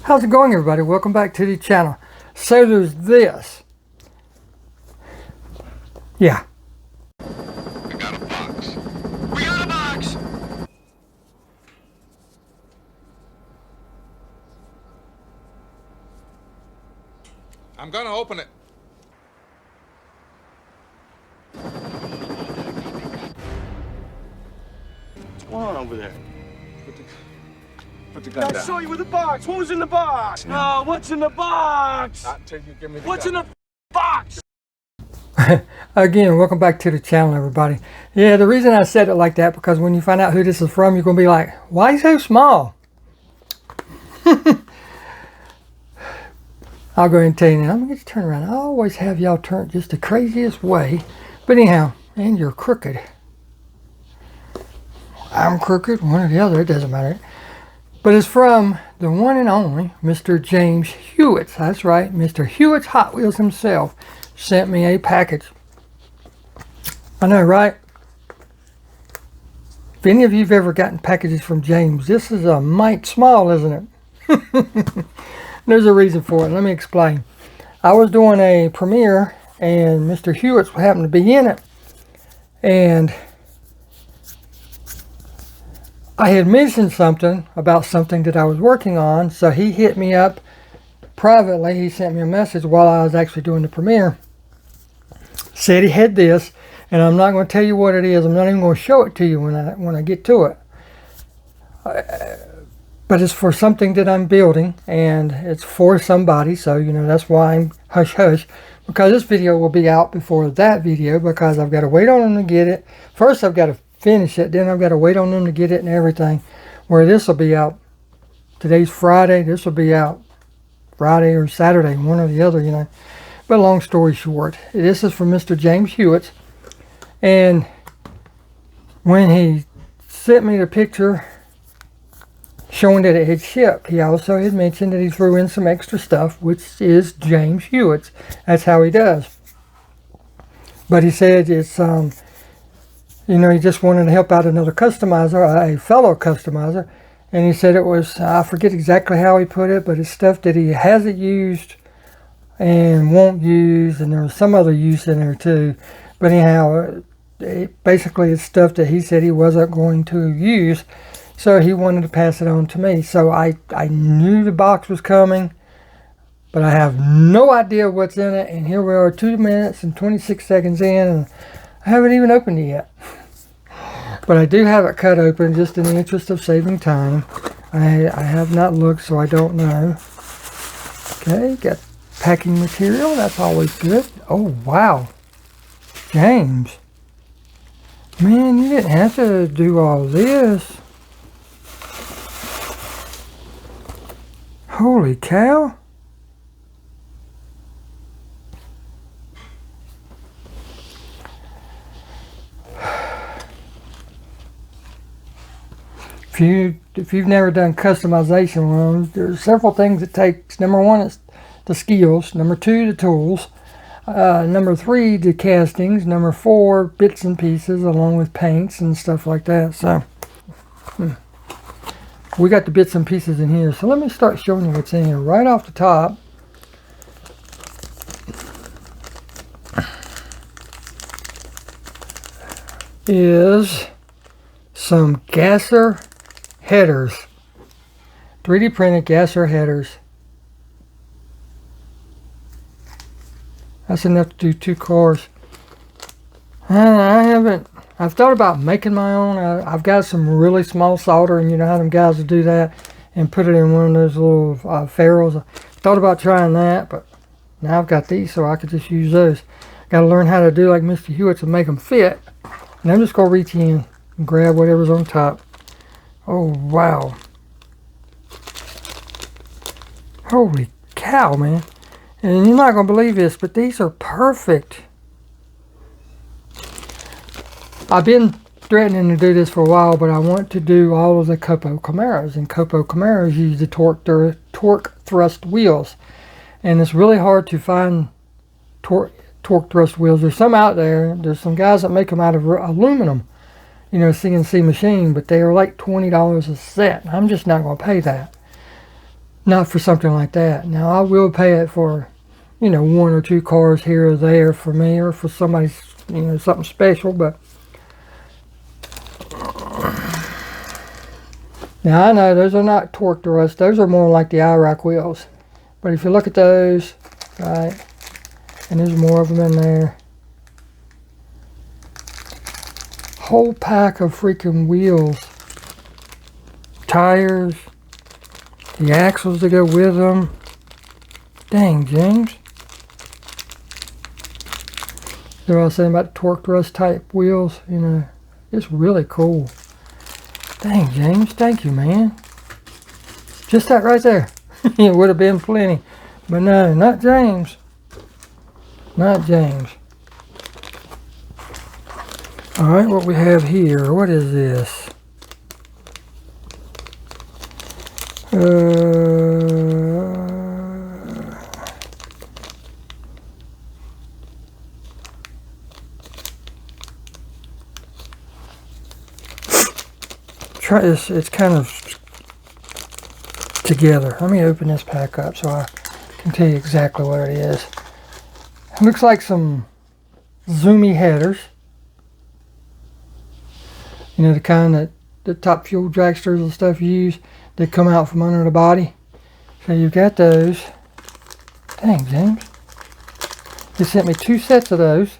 How's it going, everybody? Welcome back to the channel. So there's this. Yeah. We got a box. We got a box! I'm gonna open it. What's going on over there? Put the gun I'll down. show you with the box. What was in the box? Oh, what's in the box? Not until you give me the What's gun. in the box? Again, welcome back to the channel, everybody. Yeah, the reason I said it like that, because when you find out who this is from, you're going to be like, why is he so small? I'll go ahead and tell you now. I'm going to get you turned around. I always have y'all turn just the craziest way. But anyhow, and you're crooked. I'm crooked, one or the other, it doesn't matter. But it's from the one and only Mr. James Hewittz. That's right, Mr. Hewittz Hot Wheels himself sent me a package. I know, right? If any of you have ever gotten packages from James, this is a mite small, isn't it? There's a reason for it. Let me explain. I was doing a premiere, and Mr. Hewittz happened to be in it. And I had mentioned something about something that I was working on, so he hit me up privately. He sent me a message while I was actually doing the premiere. Said he had this, and I'm not going to tell you what it is. I'm not even going to show it to you when I get to it. But it's for something that I'm building, and it's for somebody, so you know that's why I'm hush hush. Because this video will be out before that video, because I've got to wait on them to get it. First I've got to finish it, then I've got to wait on them to get it and everything. Where this will be out, today's Friday, this will be out Friday or Saturday, one or the other, you know. But long story short, this is from Mr. James Hewittz, and when he sent me the picture showing that it had shipped, he also had mentioned that he threw in some extra stuff, which is James Hewittz. That's how he does. But he said it's you know, he just wanted to help out another customizer, a fellow customizer. And he said it was, I forget exactly how he put it, but it's stuff that he hasn't used and won't use. And there was some other use in there too. But anyhow, basically it's stuff that he said he wasn't going to use. So he wanted to pass it on to me. So I knew the box was coming, but I have no idea what's in it. And here we are 2 minutes and 26 seconds in, and I haven't even opened it yet. But I do have it cut open just in the interest of saving time. I have not looked, so I don't know. Okay, got packing material. That's always good. Oh, wow. James. Man, you didn't have to do all this. Holy cow. If you've never done customization ones, there's several things it takes. Number one is the skills. Number two, the tools. Number three, the castings. Number four, bits and pieces along with paints and stuff like that. So we got the bits and pieces in here. So let me start showing you what's in here. Right off the top is some gasser headers, 3D printed gasser headers. That's enough to do 2 cars. I've thought about making my own. I've got some really small solder, and you know how them guys will do that and put it in one of those little ferrules. I thought about trying that, but now I've got these, so I could just use those. Got to learn how to do like Mr. Hewittz and make them fit. And I'm just going to reach in and grab whatever's on top. Oh, wow. Holy cow, man. And you're not going to believe this, but these are perfect. I've been threatening to do this for a while, but I want to do all of the Copo Camaros. And Copo Camaros use the torque thrust wheels. And it's really hard to find torque thrust wheels. There's some out there. There's some guys that make them out of aluminum. You know, CNC machine, but they are like $20 a set. I'm just not going to pay that. not for something like that. Now I will pay it for, you know, 1 or 2 cars here or there for me, or for somebody's, you know, something special. But now I know those are not torque to rust. Those are more like the IROC wheels. But if you look at those, right, and there's more of them in there. Whole pack of freaking wheels, tires, the axles that go with them. Dang, James. They're all saying about torque rust type wheels, you know. It's really cool. Dang, James, thank you, man. Just that right there. It would have been plenty. But no, not James. Not James. Alright, what we have here, what is this? Try this, it's kind of together. Let me open this pack up so I can tell you exactly what it is. It looks like some zoomy headers. You know, the kind that the top fuel dragsters and stuff use. They come out from under the body. So you've got those. Dang, James. They sent me 2 sets of those.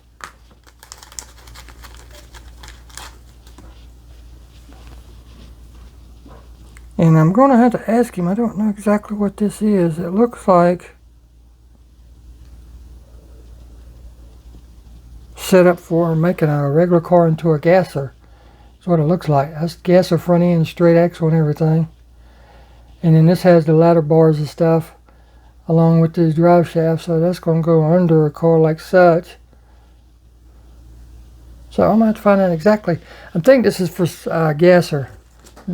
And I'm going to have to ask him. I don't know exactly what this is. It looks like set up for making a regular car into a gasser. That's what it looks like. That's gasser front end, straight axle and everything. And then this has the ladder bars and stuff along with this drive shaft. So that's going to go under a car like such. So I'm going to have to find out exactly. I think this is for gasser.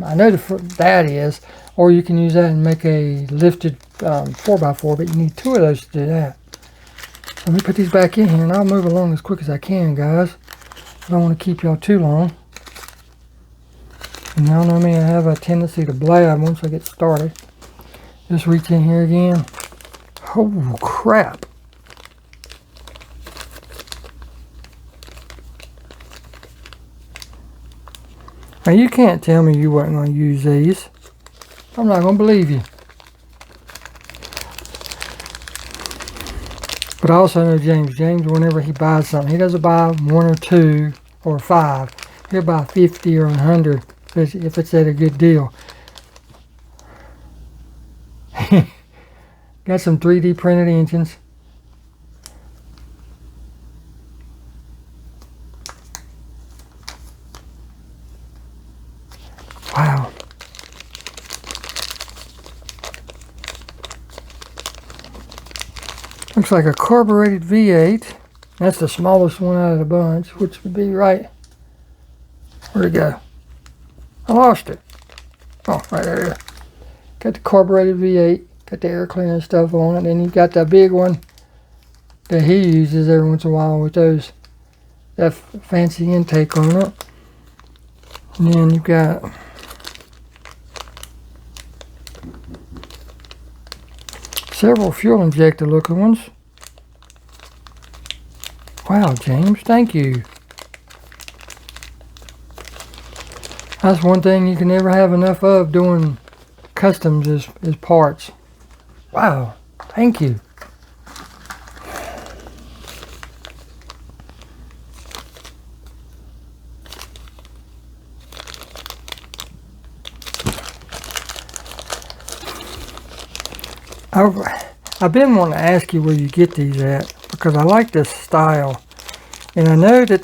I know that is, or you can use that and make a lifted 4x4, but you need 2 of those to do that. So let me put these back in here, and I'll move along as quick as I can, guys. I don't want to keep y'all too long. And y'all know me, I have a tendency to blab once I get started. Just reach in here again. Oh, crap. Now you can't tell me you weren't going to use these. I'm not going to believe you. But I also know James. James, whenever he buys something, he doesn't buy 1 or 2 or 5. He'll buy 50 or 100 if it's at a good deal. Got some 3D printed engines. Wow. Looks like a carbureted V8. That's the smallest one out of the bunch, which would be right. Where'd it go? I lost it. Oh, right there. Got the carbureted V8. Got the air cleaner stuff on it. Then you've got the big one that he uses every once in a while with that fancy intake on it. And then you've got several fuel injector looking ones. Wow, James, thank you. That's one thing you can never have enough of doing customs is parts. Wow, thank you. I've been wanting to ask you where you get these at, because I like this style, and I know that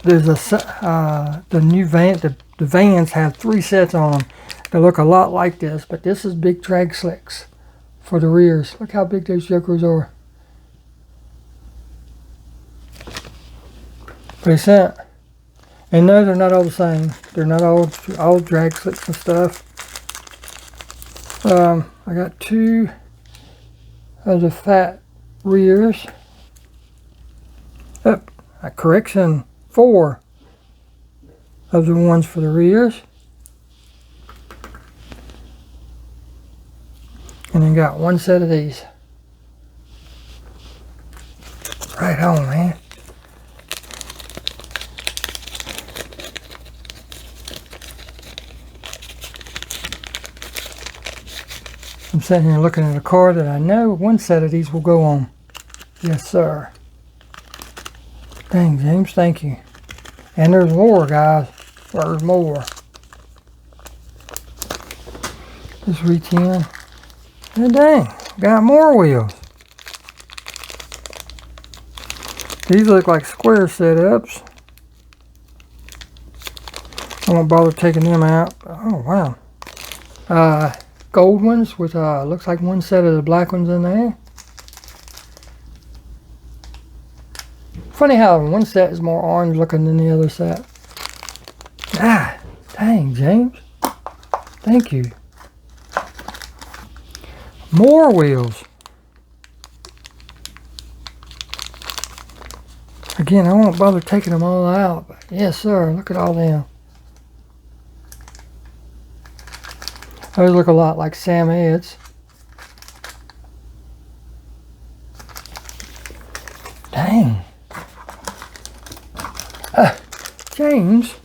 there's the new van, the vans have 3 sets on them that look a lot like this, but this is big drag slicks for the rears. Look how big those jokers are. Pretty sent. And no, they're not all the same. They're not all drag slicks and stuff. I got 2 of the fat rears. Correction, 4 of the ones for the rears. And then got one set of these. Right on, man. I'm sitting here looking at a car that I know one set of these will go on. Yes, sir. Dang, James, thank you. And there's more, guys. There's more. Just reach in. And dang, got more wheels. These look like square setups. I won't bother taking them out. Oh, wow. Gold ones with, looks like one set of the black ones in there. Funny how one set is more orange looking than the other set. Ah, dang, James. Thank you. More wheels. Again, I won't bother taking them all out. But yes, sir. Look at all them. Those look a lot like Sam Ed's. Dang. James.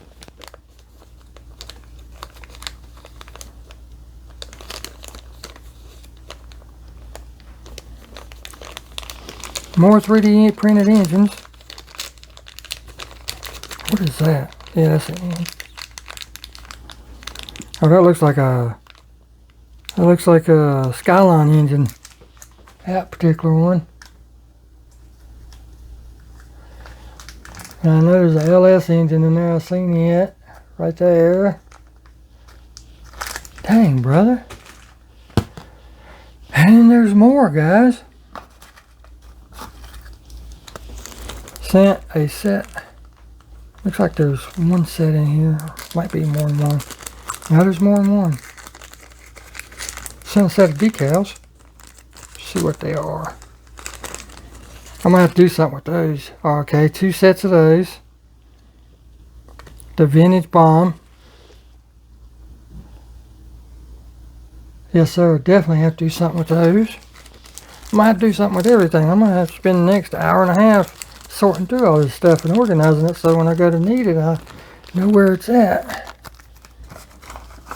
More 3D printed engines. What is that? Yeah, that's it. Oh, that looks like a Skyline engine. That particular one. And I know there's a LS engine in there. I've seen it right there. Dang, brother. And there's more, guys. Sent a set. Looks like there's one set in here. Might be more than one. Now there's more than one. Sent a set of decals. See what they are. I'm gonna have to do something with those. Okay, 2 sets of those. The vintage bomb. Yes, sir. Definitely have to do something with those. I might have to do something with everything. I'm gonna have to spend the next hour and a half sorting through all this stuff and organizing it, so when I go to need it, I know where it's at.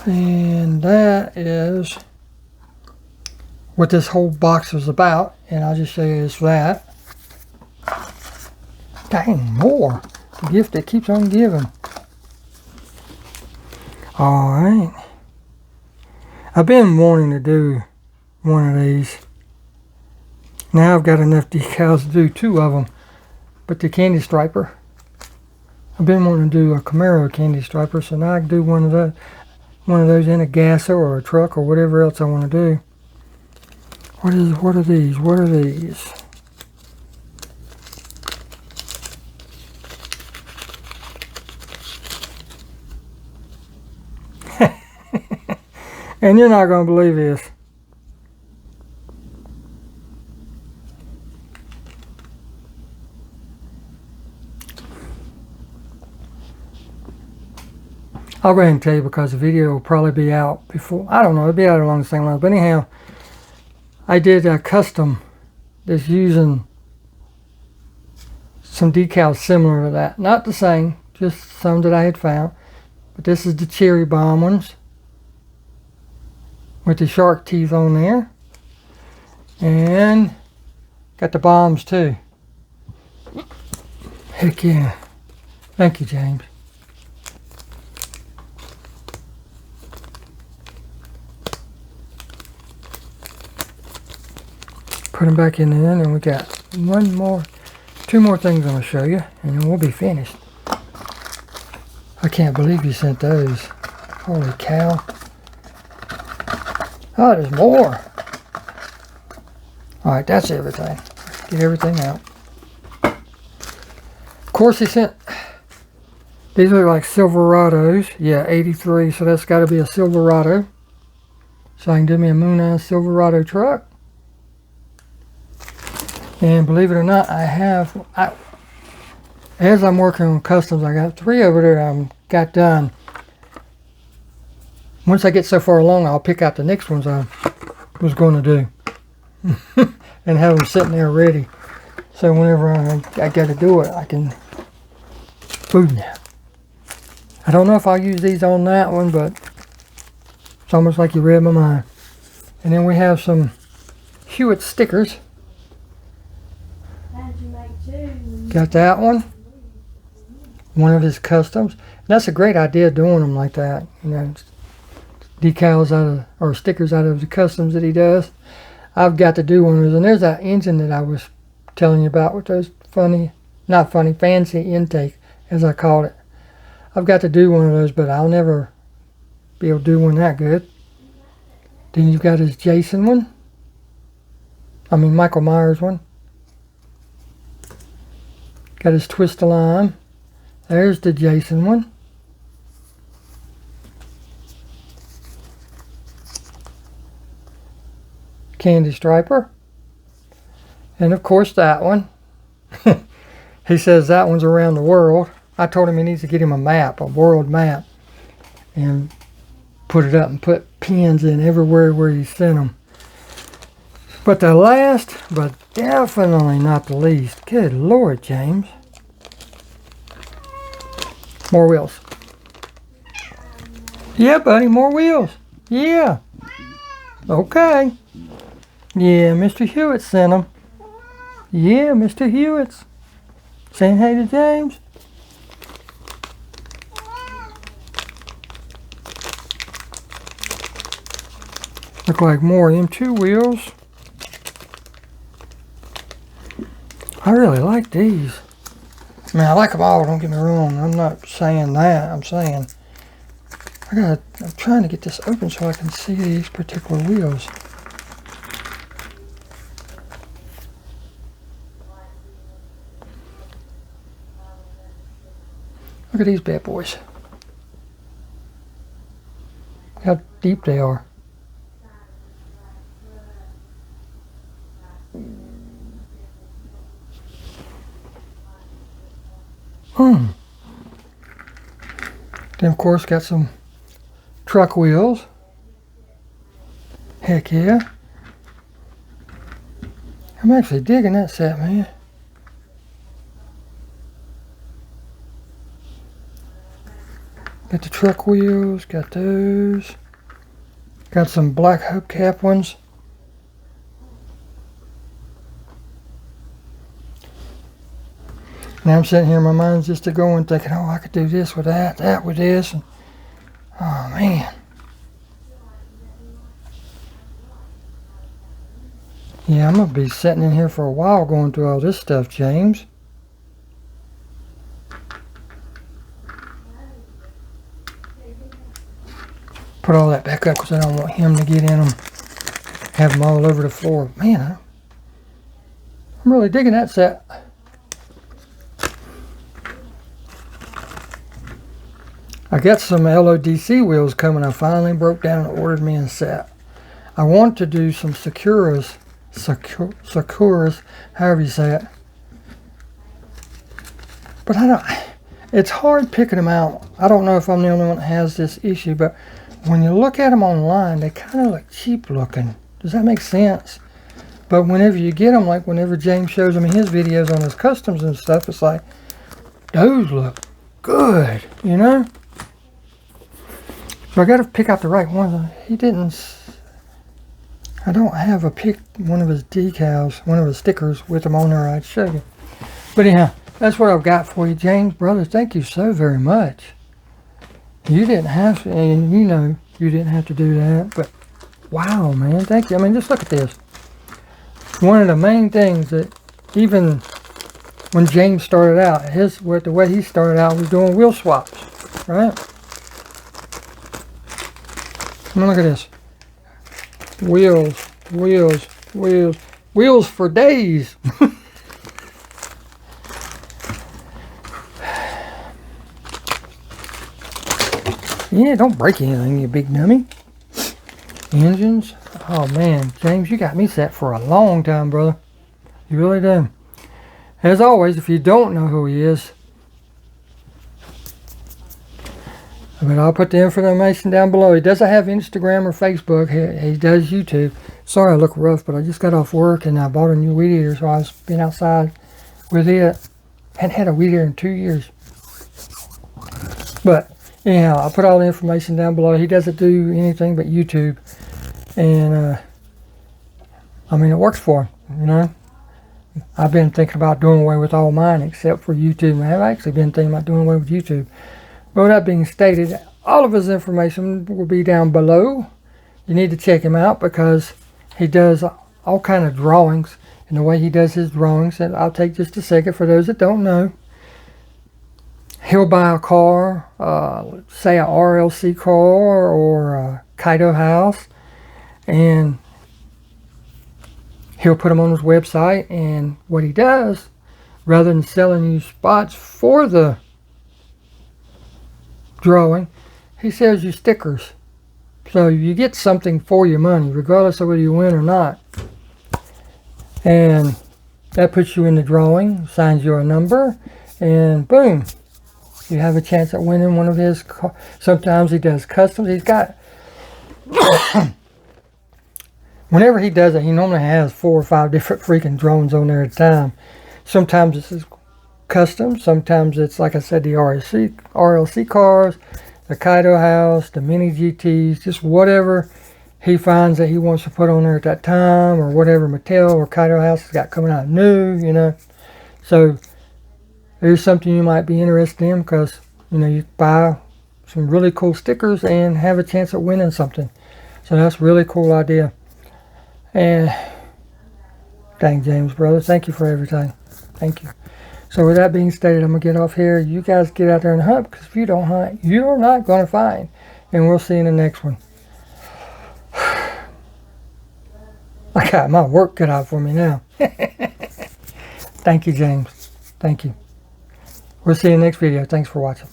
And that is what this whole box was about, and I'll just show you this that. Dang, more. The gift that keeps on giving. Alright. I've been wanting to do one of these. Now I've got enough decals to do 2 of them. But the candy striper. I've been wanting to do a Camaro candy striper, so now I can do one of those in a gasser or a truck or whatever else I want to do. What are these? What are these? And you're not going to believe this. I'll go ahead and tell you because the video will probably be out before. I don't know. It'll be out along the same lines. But anyhow, I did a custom that's using some decals similar to that. Not the same, just some that I had found. But this is the cherry bomb ones with the shark teeth on there. And got the bombs too. Heck yeah. Thank you, James. Put them back in there, and we got 2 more things I'm going to show you, and then we'll be finished. I can't believe you sent those. Holy cow. Oh, there's more. Alright, that's everything. Get everything out. Of course, he sent... These look like Silverados. Yeah, 83, so that's got to be a Silverado. So I can do me a Moon Eye Silverado truck. And believe it or not, as I'm working on customs, I got 3 over there I got done. Once I get so far along, I'll pick out the next ones was going to do. And have them sitting there ready. So whenever I got to do it, I can food nap. I don't know if I'll use these on that one, but it's almost like you read my mind. And then we have some Hewittz stickers. Got that one. One of his customs. And that's a great idea doing them like that. You know, decals out of, or stickers out of the customs that he does. I've got to do one of those. And there's that engine that I was telling you about with those funny, not funny, fancy intake, as I called it. I've got to do one of those, but I'll never be able to do one that good. Then you've got his Jason one. I mean Michael Myers one. Got his Twist of Lime. There's the Jason one. Candy Striper. And of course that one. He says that one's around the world. I told him he needs to get him a map, a world map, and put it up and put pins in everywhere where he sent them. But the last, but definitely not the least, good Lord, James. More wheels. Yeah, buddy, more wheels. Yeah. Okay. Yeah, Mr. Hewittz sent them. Yeah, Mr. Hewittz. Saying hey to James. Look like more M2 wheels. I really like these. I mean, I like them all, don't get me wrong. I'm not saying that. I'm saying I'm trying to get this open so I can see these particular wheels. Look at these bad boys. How deep they are. Then of course got some truck wheels. Heck yeah. I'm actually digging that set, man. Got the truck wheels, got those. Got some black hubcap ones. Now I'm sitting here, my mind's just a going, thinking, oh, I could do this with that, that with this. And, oh, man. Yeah, I'm going to be sitting in here for a while going through all this stuff, James. Put all that back up because I don't want him to get in them. Have them all over the floor. Man, I'm really digging that set. I got some LODC wheels coming. I finally broke down and ordered me a set. I want to do some Sakuras, however you say it. But I don't, it's hard picking them out. I don't know if I'm the only one that has this issue, but when you look at them online, they kind of look cheap looking. Does that make sense? But whenever you get them, like whenever James shows them in his videos on his customs and stuff, it's like, those look good, you know? So I got to pick out the right ones. He didn't. I don't have one of his decals, one of his stickers with them on there. I'd show you. But anyhow, that's what I've got for you, James. Brothers, thank you so very much. You didn't have to, and you know you didn't have to do that. But wow, man, thank you. I mean, just look at this. One of the main things that even when James started out, the way he started out was doing wheel swaps, right? I mean, look at this. Wheels, wheels, wheels, wheels for days. Yeah, don't break anything, you big nummy. Engines. Oh man, James, you got me set for a long time, brother. You really do. As always, if you don't know who he is, But I'll put the information down below. He doesn't have Instagram or Facebook. He does YouTube. Sorry I look rough, but I just got off work and I bought a new weed eater, so I was been outside with it. Hadn't had a weed eater in 2 years. But anyhow, I'll put all the information down below. He doesn't do anything but YouTube. And I mean, it works for him, you know. I've been thinking about doing away with all mine except for YouTube. I've actually been thinking about doing away with YouTube. But with that being stated, all of his information will be down below. You need to check him out because he does all kind of drawings. And the way he does his drawings, and I'll take just a second for those that don't know. He'll buy a car, say a RLC car or a Kaido house, and he'll put them on his website. And what he does, rather than selling you spots for the drawing, he sells you stickers. So you get something for your money, regardless of whether you win or not. And that puts you in the drawing, signs your number, and boom, you have a chance at winning one of his cars. Sometimes he does customs. He's got, whenever he does it, he normally has 4 or 5 different freaking drones on there at a time. Sometimes it's his custom. Sometimes it's, like I said, the RLC cars, the Kaido house, the mini GTs, just whatever he finds that he wants to put on there at that time, or whatever Mattel or Kaido house has got coming out new, you know. So there's something you might be interested in, because, you know, you buy some really cool stickers and have a chance at winning something. So that's a really cool idea. And dang, James, brother, thank you for everything. Thank you. So with that being stated, I'm going to get off here. You guys get out there and hunt, because if you don't hunt, you're not going to find. And we'll see you in the next one. I got my work cut out for me now. Thank you, James. Thank you. We'll see you in the next video. Thanks for watching.